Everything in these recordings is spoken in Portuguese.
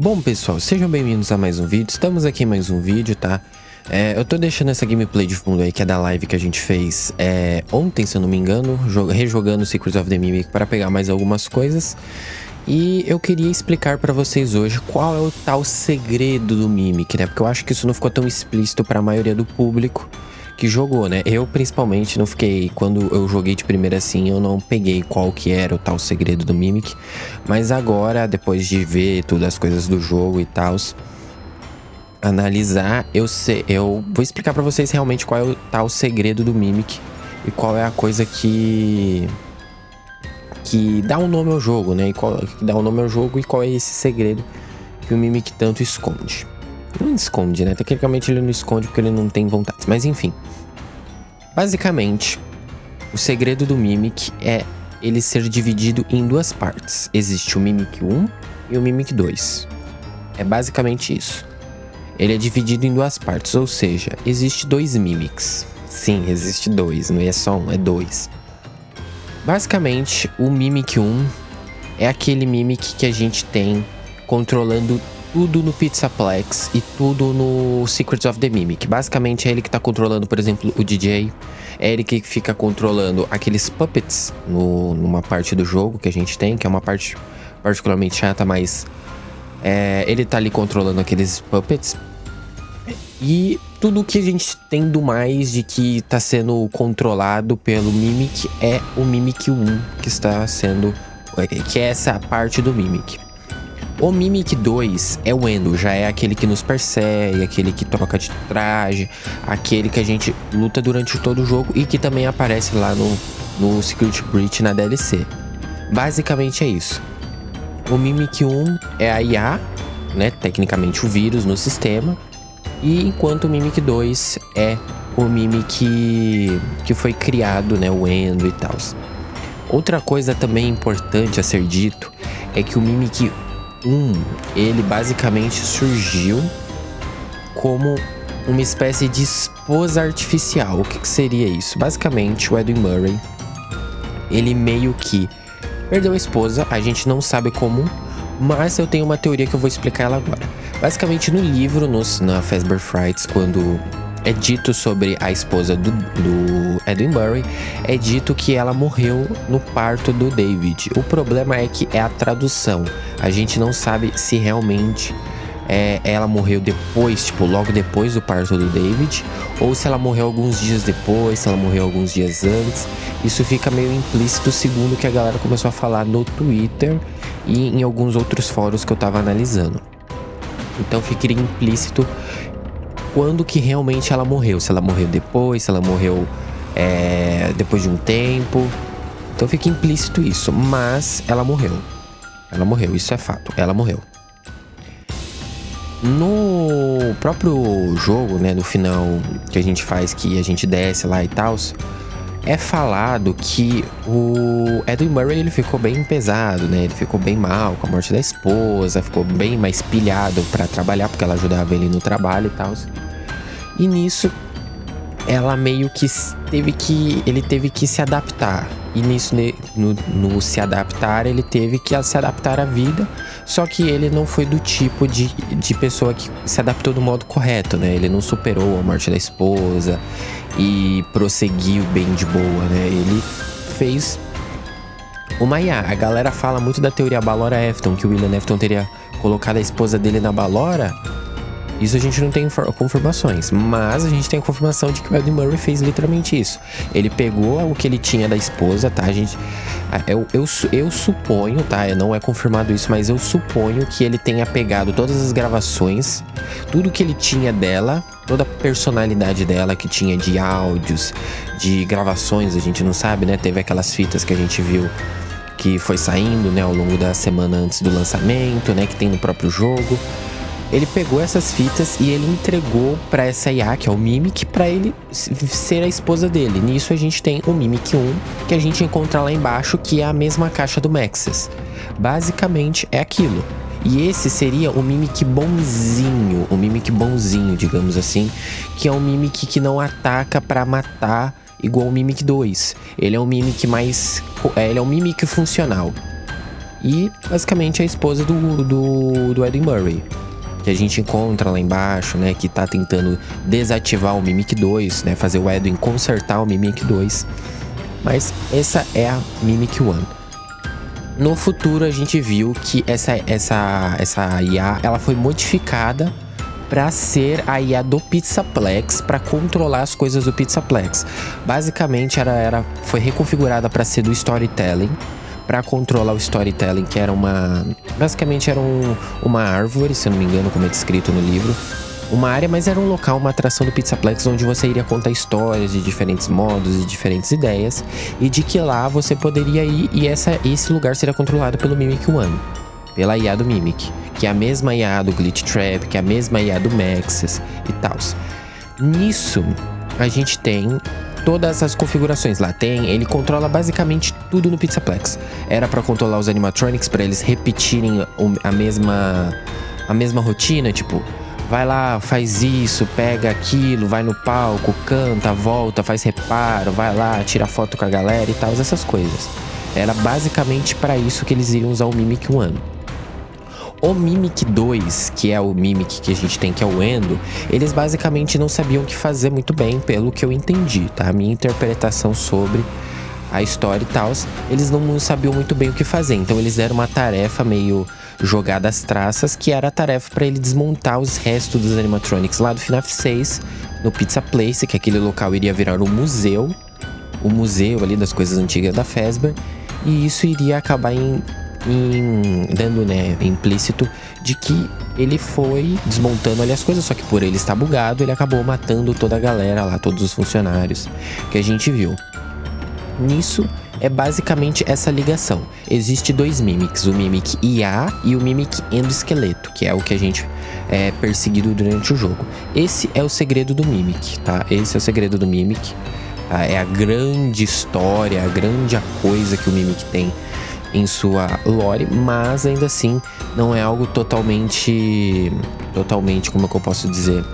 Bom, pessoal, sejam bem-vindos a mais um vídeo. Estamos aqui em mais um vídeo, tá? Eu tô deixando essa gameplay de fundo aí, que é da live que a gente fez ontem, se eu não me engano, rejogando Secrets of the Mimic para pegar mais algumas coisas. E eu queria explicar pra vocês hoje qual é o tal segredo do Mimic, né? Porque eu acho que isso não ficou tão explícito pra maioria do público que jogou, né? Eu, principalmente, não fiquei... Quando eu joguei de primeira assim, eu não peguei qual que era o tal segredo do Mimic. Mas agora, depois de ver todas as coisas do jogo e tal, analisar, eu vou explicar pra vocês realmente qual é o tal segredo do Mimic e qual é a coisa que dá um nome ao jogo, né? Que dá um nome ao jogo e qual é esse segredo que o Mimic tanto esconde. Não esconde, né? Tecnicamente ele não esconde porque ele não tem vontade. Mas enfim. Basicamente, o segredo do Mimic é ele ser dividido em duas partes. Existe o Mimic 1 e o Mimic 2. É basicamente isso. Ele é dividido em duas partes, ou seja, existe dois Mimics. Sim, existe dois, não é só um, é dois. Basicamente, o Mimic 1 é aquele Mimic que a gente tem controlando tudo no Pizzaplex e tudo no Secrets of the Mimic. Basicamente é ele que tá controlando, por exemplo, o DJ. É ele que fica controlando aqueles puppets numa parte do jogo que a gente tem, que é uma parte particularmente chata, mas ele tá ali controlando aqueles puppets. E tudo que a gente tem do mais de que tá sendo controlado pelo Mimic é o Mimic 1 que está sendo... que é essa parte do Mimic. O Mimic 2 é o Endo, já é aquele que nos persegue, aquele que troca de traje, aquele que a gente luta durante todo o jogo e que também aparece lá no Secret Breach na DLC. Basicamente é isso. O Mimic 1 é a IA, né, tecnicamente o vírus no sistema, e enquanto o Mimic 2 é o Mimic que foi criado, né, o Endo e tal. Outra coisa também importante a ser dito é que o Mimic 1, ele basicamente surgiu como uma espécie de esposa artificial. O que seria isso? Basicamente, o Edwin Murray, ele meio que perdeu a esposa, a gente não sabe como, mas eu tenho uma teoria que eu vou explicar ela agora. Basicamente, no livro, na Fazbear Frights, quando é dito sobre a esposa do Edwin Murray, é dito que ela morreu no parto do David. O problema é que é a tradução. A gente não sabe se realmente ela morreu depois, tipo, logo depois do parto do David, ou se ela morreu alguns dias depois, se ela morreu alguns dias antes. Isso fica meio implícito segundo o que a galera começou a falar no Twitter e em alguns outros fóruns que eu tava analisando. Então ficaria implícito quando que realmente ela morreu. Se ela morreu depois, se ela morreu depois de um tempo. Então fica implícito isso. Mas ela morreu. Ela morreu, isso é fato. Ela morreu. No próprio jogo, né, no final que a gente faz, que a gente desce lá e tal, é falado que o Edwin Murray, ele ficou bem pesado, né? Ele ficou bem mal com a morte da esposa, ficou bem mais pilhado pra trabalhar, porque ela ajudava ele no trabalho e tal. E nisso, ela meio que ele teve que se adaptar. E nisso, no se adaptar, ele teve que se adaptar à vida. Só que ele não foi do tipo de pessoa que se adaptou do modo correto, né? Ele não superou a morte da esposa e prosseguiu bem de boa, né? Ele fez uma IA. A galera fala muito da teoria Ballora Afton, que o William Afton teria colocado a esposa dele na Ballora. Isso a gente não tem confirmações, mas a gente tem a confirmação de que o Edwin Murray fez literalmente isso. Ele pegou o que ele tinha da esposa, tá, gente? Eu suponho, tá? Não é confirmado isso, mas eu suponho que ele tenha pegado todas as gravações, tudo que ele tinha dela, toda a personalidade dela que tinha de áudios, de gravações, a gente não sabe, né? Teve aquelas fitas que a gente viu que foi saindo, né, ao longo da semana antes do lançamento, né, que tem no próprio jogo. Ele pegou essas fitas e ele entregou pra essa IA, que é o Mimic, pra ele ser a esposa dele. Nisso a gente tem o Mimic 1, que a gente encontra lá embaixo, que é a mesma caixa do Maxis. Basicamente é aquilo. E esse seria o Mimic bonzinho, digamos assim, que é um Mimic que não ataca pra matar igual o Mimic 2. Ele é um Mimic mais... ele é um Mimic funcional. e basicamente a esposa do Eddie Murray, que a gente encontra lá embaixo, né, que tá tentando desativar o Mimic 2, né, fazer o Edwin consertar o Mimic 2. Mas essa é a Mimic 1. No futuro a gente viu que essa IA, ela foi modificada para ser a IA do Pizzaplex, para controlar as coisas do Pizzaplex. Basicamente foi reconfigurada para ser do Storytelling, para controlar o Storytelling, que era basicamente era uma árvore, se eu não me engano, como é descrito no livro. Uma área, mas era um local, uma atração do Pizzaplex, onde você iria contar histórias de diferentes modos e diferentes ideias, e de que lá você poderia ir, e esse lugar seria controlado pelo Mimic 1, pela IA do Mimic, que é a mesma IA do Glitch Trap, que é a mesma IA do Maxis e tal. Nisso, a gente tem todas as configurações lá. Ele controla basicamente tudo no Pizzaplex. Era pra controlar os animatronics, pra eles repetirem a mesma rotina, tipo, vai lá, faz isso, pega aquilo, vai no palco, canta, volta, faz reparo, vai lá, tira foto com a galera e tal, essas coisas. Era basicamente pra isso que eles iriam usar o Mimic 1. O Mimic 2, que é o Mimic que a gente tem, que é o Endo, eles basicamente não sabiam o que fazer muito bem, pelo que eu entendi, tá? A minha interpretação sobre a história e tal, eles não sabiam muito bem o que fazer. Então eles deram uma tarefa meio jogada às traças, que era a tarefa para ele desmontar os restos dos animatronics lá do FNAF 6, no Pizza Place, que aquele local iria virar um museu. O museu ali das coisas antigas da Fazbear. E isso iria acabar dando, né, implícito de que ele foi desmontando ali as coisas, só que por ele estar bugado, ele acabou matando toda a galera lá, todos os funcionários que a gente viu. Nisso é basicamente essa ligação. Existe dois Mimics, o Mimic IA e o Mimic Endoesqueleto, que é o que a gente é perseguido durante o jogo. Esse é o segredo do Mimic, tá? Esse é o segredo do Mimic, tá? É a grande história, a grande coisa que o Mimic tem em sua lore, mas ainda assim não é algo totalmente, como é que eu posso dizer?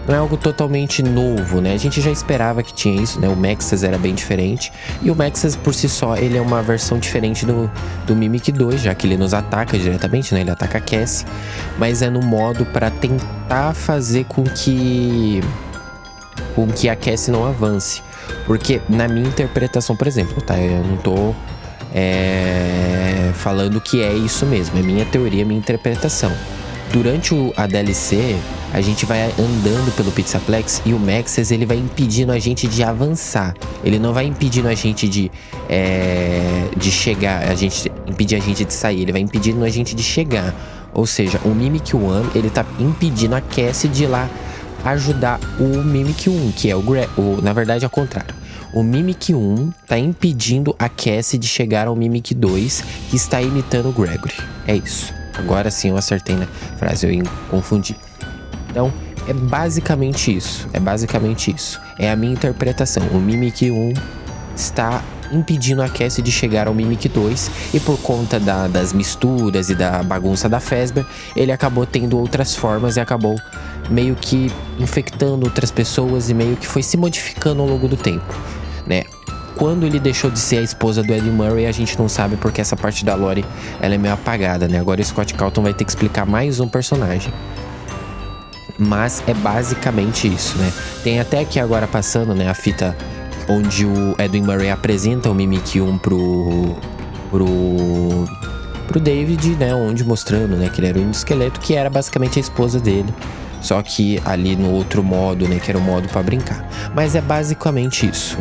Não é algo totalmente novo, né? A gente já esperava que tinha isso, né? O Maxis era bem diferente. E o Maxis, por si só, ele é uma versão diferente do Mimic 2, já que ele nos ataca diretamente, né? Ele ataca a Cassie. Mas é no modo para tentar fazer com que a Cassie não avance. Porque na minha interpretação, por exemplo, tá? Eu não tô falando que é isso mesmo. É minha teoria, minha interpretação. Durante a DLC, a gente vai andando pelo Pizzaplex e o Maxis, ele vai impedindo a gente de avançar. Ele não vai impedindo a gente de chegar, impedir a gente de sair. Ele vai impedindo a gente de chegar. Ou seja, o Mimic 1, ele tá impedindo a Cassie de ir lá ajudar o Mimic 1, que é na verdade, ao contrário. O Mimic 1 tá impedindo a Cassie de chegar ao Mimic 2, que está imitando o Gregory. É isso. Agora sim eu acertei na frase, eu confundi. Então, é basicamente isso. É a minha interpretação. O Mimic 1 está impedindo a Cassie de chegar ao Mimic 2. E por conta das misturas e da bagunça da Fazbear, ele acabou tendo outras formas e acabou meio que infectando outras pessoas e meio que foi se modificando ao longo do tempo, né? Quando ele deixou de ser a esposa do Eddie Murray, a gente não sabe, porque essa parte da lore ela é meio apagada, né? Agora o Scott Cawthon vai ter que explicar mais um personagem. Mas é basicamente isso, né? Tem até aqui agora passando, né, a fita onde o Edwin Murray apresenta o Mimic 1 pro David, né? Onde mostrando, né, que ele era o esqueleto, que era basicamente a esposa dele. Só que ali no outro modo, né, que era o modo pra brincar. Mas é basicamente isso,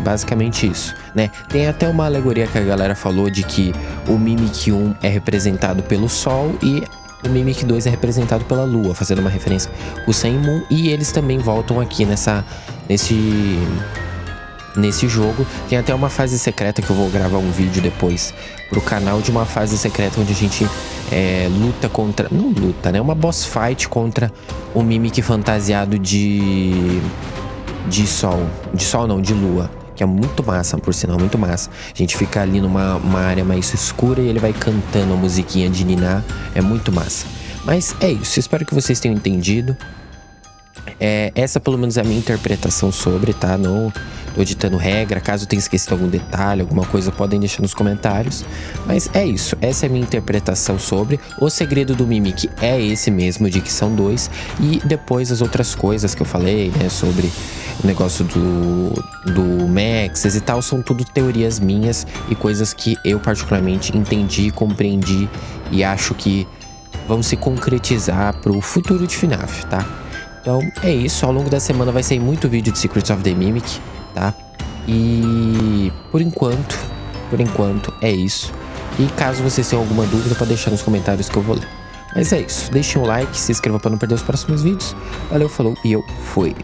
né? Tem até uma alegoria que a galera falou de que o Mimic 1 é representado pelo Sol e o Mimic 2 é representado pela Lua, fazendo uma referência com o Sun Moon. E eles também voltam aqui nesse jogo. Tem até uma fase secreta que eu vou gravar um vídeo depois pro canal, de uma fase secreta onde a gente luta contra... Não luta, né? Uma boss fight contra o Mimic fantasiado de Sol. De Sol não, de Lua. Que é muito massa, por sinal, muito massa. A gente fica ali numa área mais escura e ele vai cantando a musiquinha de ninar. É muito massa. Mas é isso, espero que vocês tenham entendido. Essa pelo menos é a minha interpretação sobre, tá? Não tô ditando regra. Caso tenha esquecido algum detalhe, alguma coisa, podem deixar nos comentários. Mas é isso, essa é a minha interpretação sobre o segredo do Mimic. É esse mesmo, de que são 2. E depois as outras coisas que eu falei, né, sobre o negócio do Maxes e tal, são tudo teorias minhas e coisas que eu particularmente entendi, compreendi e acho que vão se concretizar pro futuro de FNAF, tá? Então é isso, ao longo da semana vai sair muito vídeo de Secrets of the Mimic, tá? E por enquanto é isso. E caso vocês tenham alguma dúvida, pode deixar nos comentários que eu vou ler. Mas é isso, deixem um like, se inscreva para não perder os próximos vídeos. Valeu, falou e eu fui!